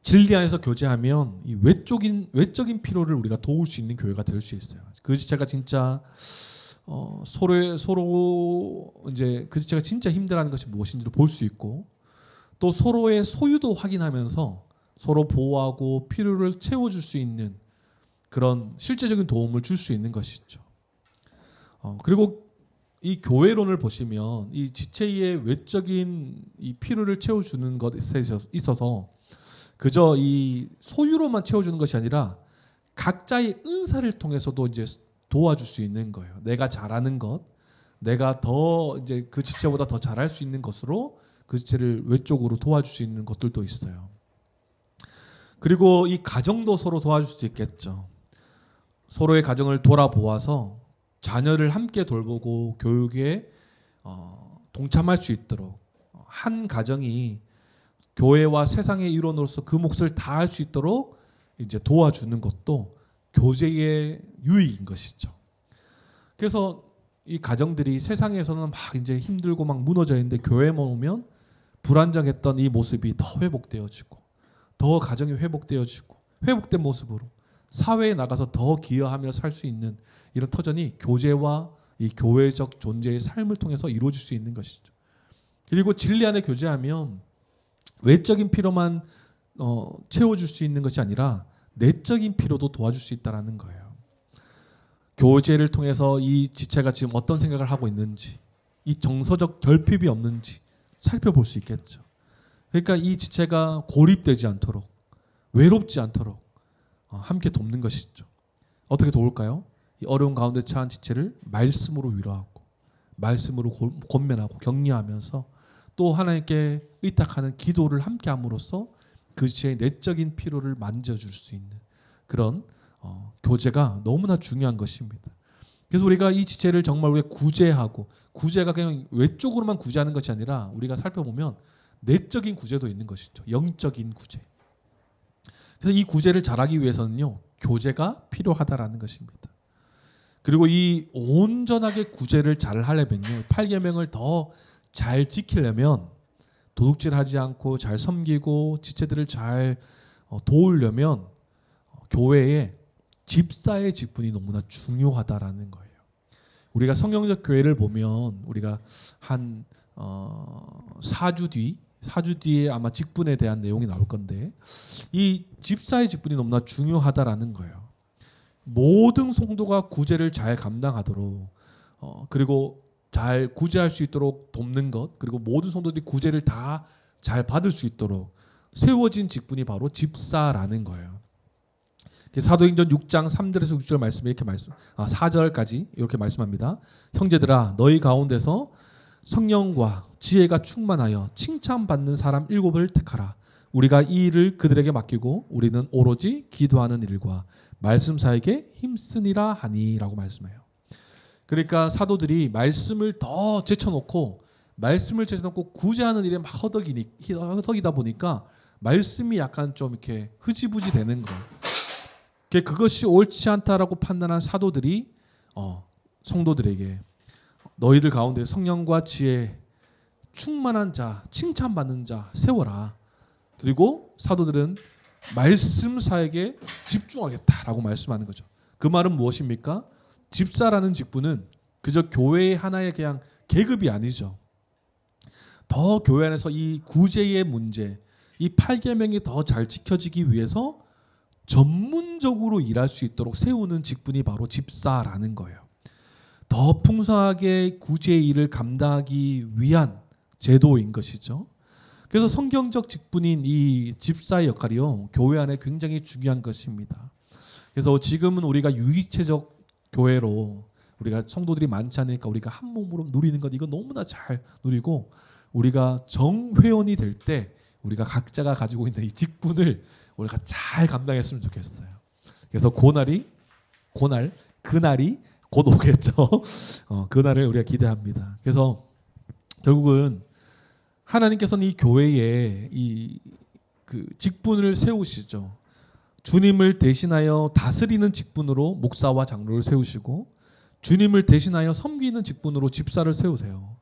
진리 안에서 교제하면 이 외적인 필요를 우리가 도울 수 있는 교회가 될 수 있어요. 그 지체가 진짜 서로 이제 그 지체가 진짜 힘들어하는 것이 무엇인지를 볼 수 있고, 또 서로의 소유도 확인하면서 서로 보호하고 필요를 채워줄 수 있는 그런 실제적인 도움을 줄 수 있는 것이죠. 그리고 이 교회론을 보시면 이 지체의 외적인 이 필요를 채워주는 것에 있어서 그저 이 소유로만 채워주는 것이 아니라 각자의 은사를 통해서도 이제 도와줄 수 있는 거예요. 내가 잘하는 것, 내가 더 이제 그 지체보다 더 잘할 수 있는 것으로 그 지체를 외적으로 도와줄 수 있는 것들도 있어요. 그리고 이 가정도 서로 도와줄 수 있겠죠. 서로의 가정을 돌아보아서 자녀를 함께 돌보고 교육에 동참할 수 있도록, 한 가정이 교회와 세상의 일원으로서 그 몫을 다할 수 있도록 이제 도와주는 것도 교제의 유익인 것이죠. 그래서 이 가정들이 세상에서는 막 이제 힘들고 막 무너져 있는데 교회만 오면 불안정했던 이 모습이 더 회복되어지고, 더 가정이 회복되어지고, 회복된 모습으로 사회에 나가서 더 기여하며 살 수 있는 이런 터전이 교제와 이 교회적 존재의 삶을 통해서 이루어질 수 있는 것이죠. 그리고 진리 안에 교제하면 외적인 필요만 채워줄 수 있는 것이 아니라 내적인 필요도 도와줄 수 있다라는 거예요. 교제를 통해서 이 지체가 지금 어떤 생각을 하고 있는지, 이 정서적 결핍이 없는지 살펴볼 수 있겠죠. 그러니까 이 지체가 고립되지 않도록, 외롭지 않도록 함께 돕는 것이죠. 어떻게 도울까요? 이 어려운 가운데 처한 지체를 말씀으로 위로하고, 말씀으로 권면하고 격려하면서 또 하나님께 의탁하는 기도를 함께 함으로써 그 지체의 내적인 필요를 만져줄 수 있는 그런 교제가 너무나 중요한 것입니다. 그래서 우리가 이 지체를 정말 우리가 구제하고, 구제가 그냥 외적으로만 구제하는 것이 아니라 우리가 살펴보면 내적인 구제도 있는 것이죠. 영적인 구제. 그래서 이 구제를 잘하기 위해서는요, 교제가 필요하다라는 것입니다. 그리고 이 온전하게 구제를 잘 하려면요, 8계명을 더 잘 지키려면, 도둑질하지 않고 잘 섬기고 지체들을 잘 도우려면 교회에 집사의 직분이 너무나 중요하다라는 거예요. 우리가 성경적 교회를 보면 우리가 한 4주 뒤에 아마 직분에 대한 내용이 나올 건데, 이 집사의 직분이 너무나 중요하다라는 거예요. 모든 성도가 구제를 잘 감당하도록, 그리고 잘 구제할 수 있도록 돕는 것, 그리고 모든 성도들이 구제를 다 잘 받을 수 있도록 세워진 직분이 바로 집사라는 거예요. 사도행전 6장 3절에서 6절 말씀에 이렇게 4절까지 이렇게 말씀합니다. 형제들아, 너희 가운데서 성령과 지혜가 충만하여 칭찬받는 사람 7을 택하라. 우리가 이 일을 그들에게 맡기고 우리는 오로지 기도하는 일과 말씀 사에게 힘쓰니라 하니라고 말씀해요. 그러니까 사도들이 말씀을 더 제쳐놓고 구제하는 일에 막 허덕이다 보니까 말씀이 약간 좀 이렇게 흐지부지 되는 거예요. 그것이 옳지 않다라고 판단한 사도들이 성도들에게 너희들 가운데 성령과 지혜 충만한 자, 칭찬받는 자 세워라. 그리고 사도들은 말씀사에게 집중하겠다라고 말씀하는 거죠. 그 말은 무엇입니까? 집사라는 직분은 그저 교회의 하나의 그냥 계급이 아니죠. 더 교회 안에서 이 구제의 문제, 이 8계명이 더 잘 지켜지기 위해서 전문적으로 일할 수 있도록 세우는 직분이 바로 집사라는 거예요. 더 풍성하게 구제의 일을 감당하기 위한 제도인 것이죠. 그래서 성경적 직분인 이 집사의 역할이요, 교회 안에 굉장히 중요한 것입니다. 그래서 지금은 우리가 유기체적 교회로, 우리가 성도들이 많지 않으니까 우리가 한 몸으로 누리는 것, 이거 너무나 잘 누리고, 우리가 정회원이 될 때 우리가 각자가 가지고 있는 이 직분을 우리가 잘 감당했으면 좋겠어요. 그래서 그날이 곧 오겠죠. 그날을 우리가 기대합니다. 그래서 결국은 하나님께서는 이 교회에 그 직분을 세우시죠. 주님을 대신하여 다스리는 직분으로 목사와 장로를 세우시고, 주님을 대신하여 섬기는 직분으로 집사를 세우세요.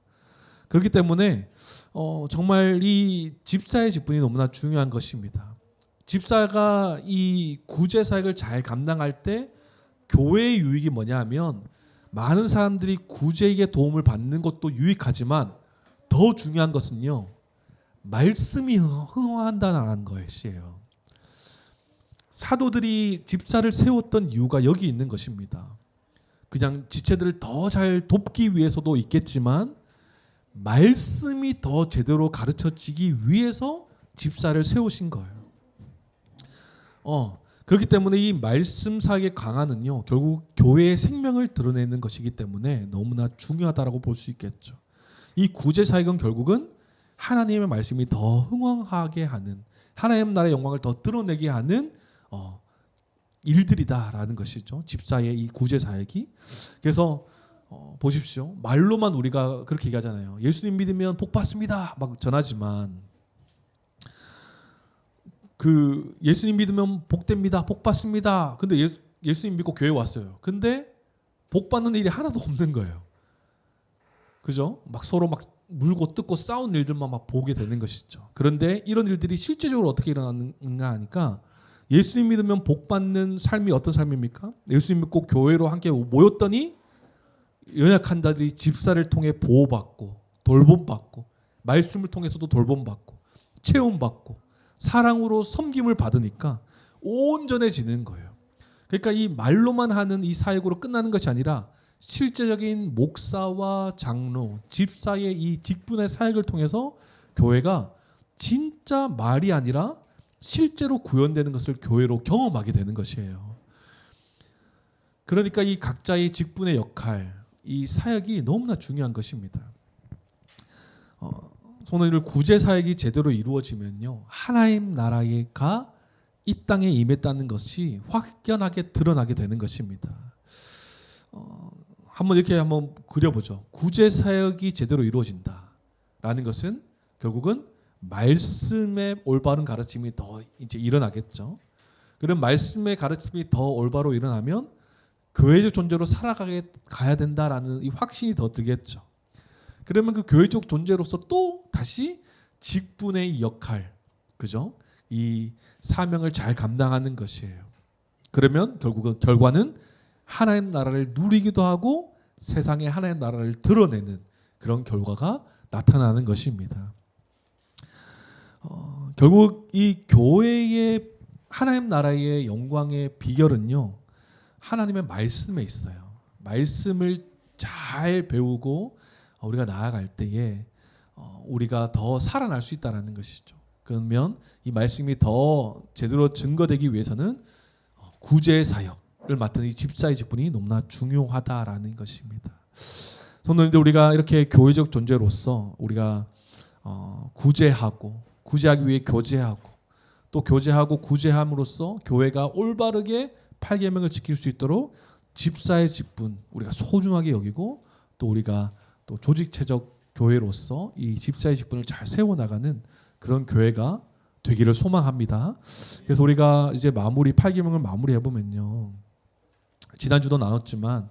그렇기 때문에 정말 이 집사의 직분이 너무나 중요한 것입니다. 집사가 이 구제 사역을 잘 감당할 때 교회의 유익이 뭐냐 하면, 많은 사람들이 구제에게 도움을 받는 것도 유익하지만 더 중요한 것은요, 말씀이 흥황한다는 것이에요. 사도들이 집사를 세웠던 이유가 여기 있는 것입니다. 그냥 지체들을 더 잘 돕기 위해서도 있겠지만 말씀이 더 제대로 가르쳐지기 위해서 집사를 세우신 거예요. 그렇기 때문에 이 말씀 사역의 강화는요, 결국 교회의 생명을 드러내는 것이기 때문에 너무나 중요하다라고 볼 수 있겠죠. 이 구제 사역은 결국은 하나님의 말씀이 더 흥황하게 하는, 하나님 나라의 영광을 더 드러내게 하는 일들이다라는 것이죠. 집사의 이 구제 사역이. 그래서 보십시오. 말로만 우리가 그렇게 얘기하잖아요. 예수님 믿으면 복 받습니다. 막 전하지만, 그 예수님 믿으면 복 됩니다. 복 받습니다. 근데 예수님 믿고 교회 왔어요. 근데 복 받는 일이 하나도 없는 거예요. 그죠? 막 서로 막 물고 뜯고 싸운 일들만 막 보게 되는 것이죠. 그런데 이런 일들이 실제적으로 어떻게 일어나는가 하니까, 예수님 믿으면 복 받는 삶이 어떤 삶입니까? 예수님 믿고 교회로 함께 모였더니 연약한 자들이 집사를 통해 보호받고 돌봄받고, 말씀을 통해서도 돌봄받고 체험받고, 사랑으로 섬김을 받으니까 온전해지는 거예요. 그러니까 이 말로만 하는 이 사역으로 끝나는 것이 아니라 실제적인 목사와 장로, 집사의 이 직분의 사역을 통해서 교회가 진짜 말이 아니라 실제로 구현되는 것을 교회로 경험하게 되는 것이에요. 그러니까 이 각자의 직분의 역할, 이 사역이 너무나 중요한 것입니다. 손원이를 구제 사역이 제대로 이루어지면요, 하나님 나라가 이 땅에 임했다는 것이 확연하게 드러나게 되는 것입니다. 한번 그려보죠. 구제 사역이 제대로 이루어진다라는 것은 결국은 말씀의 올바른 가르침이 더 이제 일어나겠죠. 그런 말씀의 가르침이 더 올바로 일어나면 교회적 존재로 가야 된다라는 이 확신이 더 들겠죠. 그러면 그 교회적 존재로서 또 다시 직분의 역할, 그죠? 이 사명을 잘 감당하는 것이에요. 그러면 결국은 결과는 하나님 나라를 누리기도 하고 세상에 하나님 나라를 드러내는 그런 결과가 나타나는 것입니다. 결국 이 교회의 하나님 나라의 영광의 비결은요, 하나님의 말씀에 있어요. 말씀을 잘 배우고 우리가 나아갈 때에 우리가 더 살아날 수 있다는 것이죠. 그러면 이 말씀이 더 제대로 증거되기 위해서는 구제 사역을 맡은 이 집사의 직분이 너무나 중요하다라는 것입니다. 성도님들, 우리가 이렇게 교회적 존재로서 우리가 구제하기 위해 교제하고, 또 교제하고 구제함으로써 교회가 올바르게 8계명을 지킬 수 있도록 집사의 직분 우리가 소중하게 여기고, 또 우리가 또 조직체적 교회로서 이 집사의 직분을 잘 세워나가는 그런 교회가 되기를 소망합니다. 그래서 우리가 이제 8계명을 마무리해보면요, 지난주도 나눴지만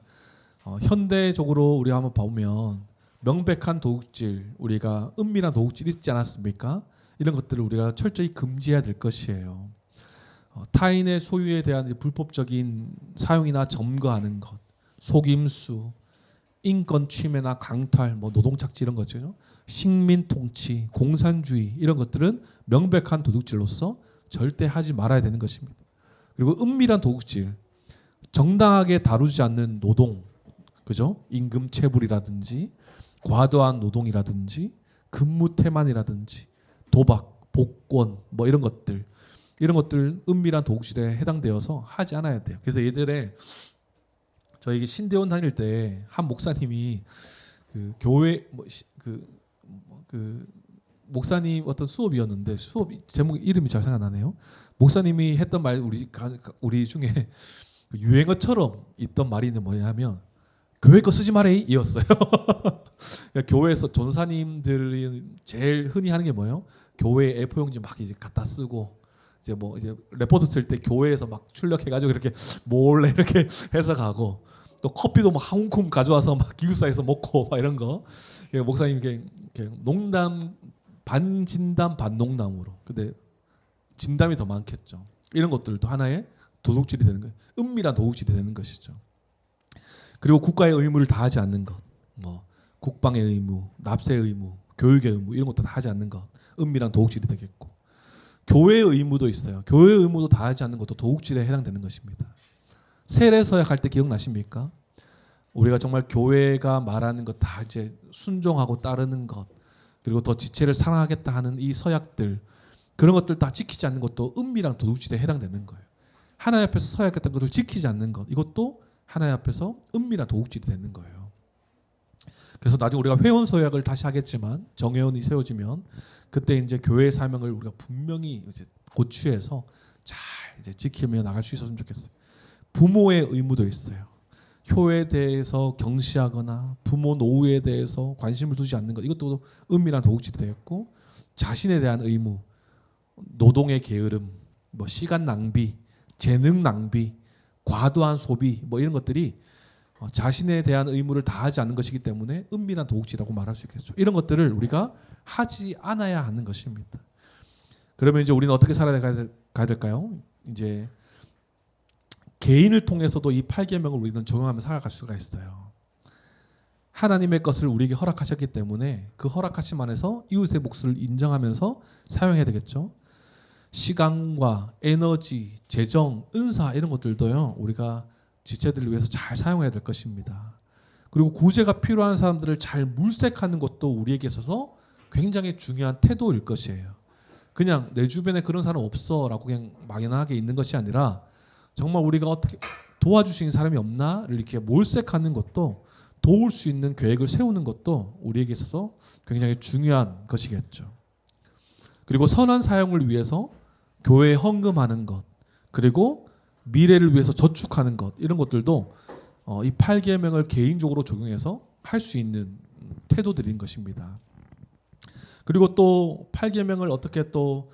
현대적으로 우리가 한번 보면 명백한 도둑질, 우리가 은밀한 도둑질 있지 않았습니까? 이런 것들을 우리가 철저히 금지해야 될 것이에요. 타인의 소유에 대한 불법적인 사용이나 점거하는 것, 속임수, 인권 침해나 강탈, 노동착취 이런 거죠. 식민 통치, 공산주의 이런 것들은 명백한 도둑질로서 절대 하지 말아야 되는 것입니다. 그리고 은밀한 도둑질, 정당하게 다루지 않는 노동, 그죠? 임금 체불이라든지 과도한 노동이라든지 근무 태만이라든지 도박, 복권 이런 것들 은밀한 도둑질에 해당되어서 하지 않아야 돼요. 그래서 예전에 저희 신대원 다닐 때 한 목사님이 그 교회 목사님 어떤 수업이었는데, 수업 제목 이름이 잘 생각나네요. 목사님이 했던 말, 우리 중에 유행어처럼 있던 말이 뭐냐면 교회 거 쓰지 말해 이었어요. 그러니까 교회에서 전사님들이 제일 흔히 하는 게 뭐예요? 교회 A4 용지 막 이제 갖다 쓰고, 이제 레포트 쓸 때 교회에서 막 출력해가지고 이렇게 몰래 이렇게 해서 가고, 또 커피도 막 한 움큼 가져와서 막 기숙사에서 먹고 막 이런 거. 목사님 이렇게 농담 반 진담 반 농담으로. 근데 진담이 더 많겠죠. 이런 것들도 하나의 도둑질이 되는 거예요. 은밀한 도둑질이 되는 것이죠. 그리고 국가의 의무를 다하지 않는 것, 국방의 의무, 납세의 의무, 교육의 의무 이런 것도 다하지 않는 것, 은밀한 도둑질이 되겠고, 교회의 의무도 있어요. 교회의 의무도 다하지 않는 것도 도둑질에 해당되는 것입니다. 세례 서약할 때 기억나십니까? 우리가 정말 교회가 말하는 것 다 이제 순종하고 따르는 것, 그리고 더 지체를 사랑하겠다 하는 이 서약들, 그런 것들 다 지키지 않는 것도 은밀한 도둑질에 해당되는 거예요. 하나님 앞에서 서약했던 것을 지키지 않는 것, 이것도 하나님 앞에서 은밀한 도둑질이 되는 거예요. 그래서 나중에 우리가 회원 서약을 다시 하겠지만, 정회원이 세워지면 그때 이제 교회의 사명을 우리가 분명히 이제 고취해서 잘 이제 지키며 나갈 수 있었으면 좋겠어요. 부모의 의무도 있어요. 효에 대해서 경시하거나 부모 노후에 대해서 관심을 두지 않는 것, 이것도 은밀한 도둑질이 되었고, 자신에 대한 의무, 노동의 게으름, 시간 낭비, 재능 낭비, 과도한 소비 이런 것들이 자신에 대한 의무를 다하지 않는 것이기 때문에 은밀한 도둑질이라고 말할 수 있겠죠. 이런 것들을 우리가 하지 않아야 하는 것입니다. 그러면 이제 우리는 어떻게 살아가야 될까요? 이제 개인을 통해서도 이 8계명을 우리는 적용하며 살아갈 수가 있어요. 하나님의 것을 우리에게 허락하셨기 때문에 그 허락하심 안에서 이웃의 몫을 인정하면서 사용해야 되겠죠. 시간과 에너지, 재정, 은사 이런 것들도요. 우리가 지체들을 위해서 잘 사용해야 될 것입니다. 그리고 구제가 필요한 사람들을 잘 물색하는 것도 우리에게 있어서 굉장히 중요한 태도일 것이에요. 그냥 내 주변에 그런 사람 없어라고 그냥 막연하게 있는 것이 아니라 정말 우리가 어떻게 도와주시는 사람이 없나를 이렇게 몰색하는 것도, 도울 수 있는 계획을 세우는 것도 우리에게 있어서 굉장히 중요한 것이겠죠. 그리고 선한 사용을 위해서 교회에 헌금하는 것, 그리고 미래를 위해서 저축하는 것, 이런 것들도 이 8계명을 개인적으로 적용해서 할 수 있는 태도들인 것입니다. 그리고 또 8계명을 어떻게 또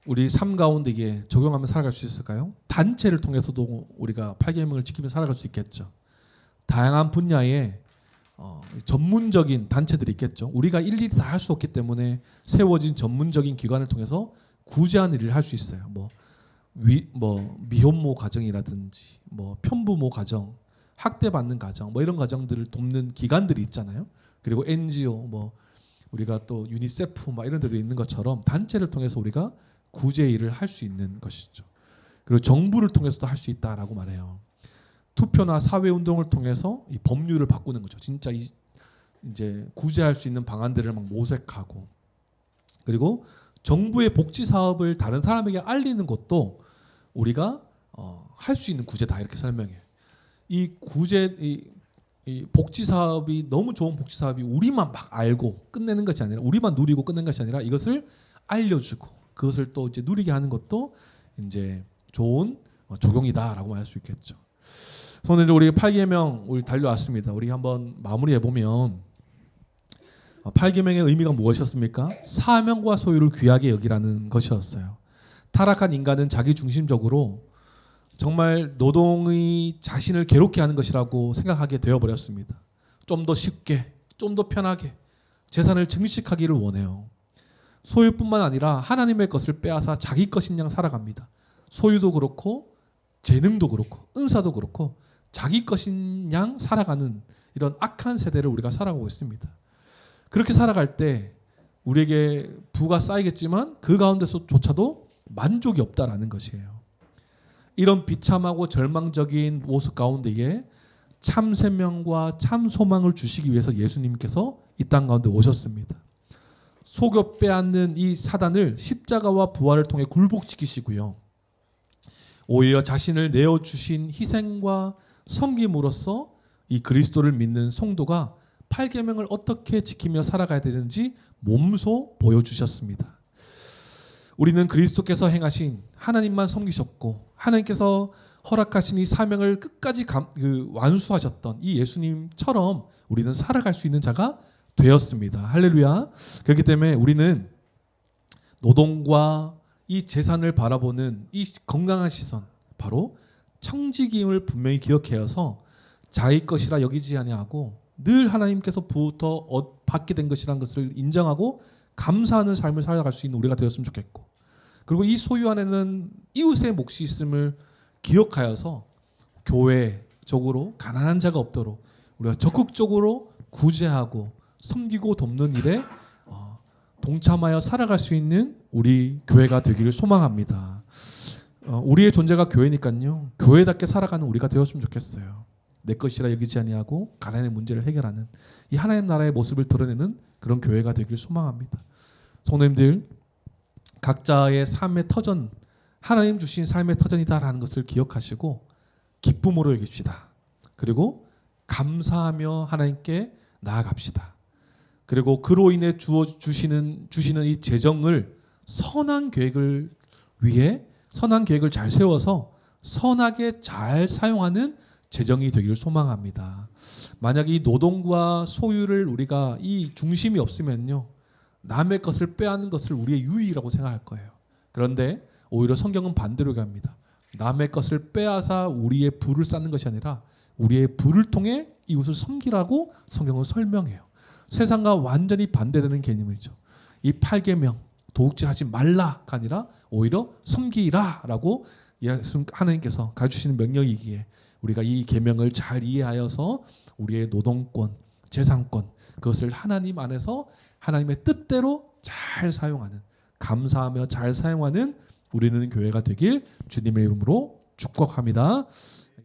우리 삶 가운데 이게 적용하면 살아갈 수 있을까요? 단체를 통해서도 우리가 8계명을 지키며 살아갈 수 있겠죠. 다양한 분야의 전문적인 단체들이 있겠죠. 우리가 일일이 다 할 수 없기 때문에 세워진 전문적인 기관을 통해서 구제하는 일을 할 수 있어요. 뭐 미혼모 가정이라든지, 뭐 편부모 가정, 학대받는 가정, 뭐 이런 가정들을 돕는 기관들이 있잖아요. 그리고 NGO, 뭐 우리가 또 유니세프 막 이런 데도 있는 것처럼 단체를 통해서 우리가 구제 일을 할 수 있는 것이죠. 그리고 정부를 통해서도 할 수 있다라고 말해요. 투표나 사회 운동을 통해서 이 법률을 바꾸는 거죠. 진짜 이제 구제할 수 있는 방안들을 막 모색하고, 그리고 정부의 복지 사업을 다른 사람에게 알리는 것도 우리가 할 수 있는 구제다, 이렇게 설명해요. 이 구제 이 복지 사업이, 너무 좋은 복지 사업이 우리만 막 알고 끝내는 것이 아니라, 우리만 누리고 끝낸 것이 아니라 이것을 알려주고 그것을 또 이제 누리게 하는 것도 이제 좋은 적용이다라고 말 수 있겠죠. 오늘 우리 8계명 우리 달려왔습니다. 우리 한번 마무리해 보면 8계명의 의미가 무엇이었습니까? 사명과 소유를 귀하게 여기라는 것이었어요. 타락한 인간은 자기 중심적으로 정말 노동이 자신을 괴롭게 하는 것이라고 생각하게 되어버렸습니다. 좀 더 쉽게, 좀 더 편하게 재산을 증식하기를 원해요. 소유뿐만 아니라 하나님의 것을 빼앗아 자기 것인 양 살아갑니다. 소유도 그렇고 재능도 그렇고 은사도 그렇고 자기 것인 양 살아가는 이런 악한 세대를 우리가 살아가고 있습니다. 그렇게 살아갈 때 우리에게 부가 쌓이겠지만 그 가운데서조차도 만족이 없다라는 것이에요. 이런 비참하고 절망적인 모습 가운데에 참 생명과 참 소망을 주시기 위해서 예수님께서 이 땅 가운데 오셨습니다. 속여 빼앗는 이 사단을 십자가와 부활을 통해 굴복시키시고요. 오히려 자신을 내어주신 희생과 섬김으로써 이 그리스도를 믿는 성도가 8계명을 어떻게 지키며 살아가야 되는지 몸소 보여주셨습니다. 우리는 그리스도께서 행하신, 하나님만 섬기셨고 하나님께서 허락하신 이 사명을 끝까지 완수하셨던 이 예수님처럼 우리는 살아갈 수 있는 자가 되었습니다. 할렐루야. 그렇기 때문에 우리는 노동과 이 재산을 바라보는 이 건강한 시선, 바로 청지기임을 분명히 기억해서 자기 것이라 여기지 아니하고 늘 하나님께서 부터 받게 된 것이라는 것을 인정하고 감사하는 삶을 살아갈 수 있는 우리가 되었으면 좋겠고, 그리고 이 소유 안에는 이웃의 몫이 있음을 기억하여서 교회적으로 가난한 자가 없도록 우리가 적극적으로 구제하고 섬기고 돕는 일에 동참하여 살아갈 수 있는 우리 교회가 되기를 소망합니다. 우리의 존재가 교회니까요. 교회답게 살아가는 우리가 되었으면 좋겠어요. 내 것이라 여기지 아니하고 가난의 문제를 해결하는 이 하나님 나라의 모습을 드러내는 그런 교회가 되기를 소망합니다. 성도님들, 각자의 삶의 터전, 하나님 주신 삶의 터전이다라는 것을 기억하시고 기쁨으로 여깁시다. 그리고 감사하며 하나님께 나아갑시다. 그리고 그로 인해 주시는 이 재정을 선한 계획을 위해 선한 계획을 잘 세워서 선하게 잘 사용하는 재정이 되기를 소망합니다. 만약 이 노동과 소유를 우리가 이 중심이 없으면요, 남의 것을 빼앗는 것을 우리의 유익이라고 생각할 거예요. 그런데 오히려 성경은 반대로 얘기합니다. 남의 것을 빼앗아 우리의 부를 쌓는 것이 아니라 우리의 부를 통해 이웃을 섬기라고 성경은 설명해요. 세상과 완전히 반대되는 개념이죠. 이 8계명 도둑질하지 말라가 아니라 오히려 섬기라라고 하나님께서 가르치시는 명령이기에 우리가 이 계명을 잘 이해하여서 우리의 노동권, 재산권, 그것을 하나님 안에서 하나님의 뜻대로 잘 사용하는 감사하며 잘 사용하는 우리는 교회가 되길 주님의 이름으로 축복합니다.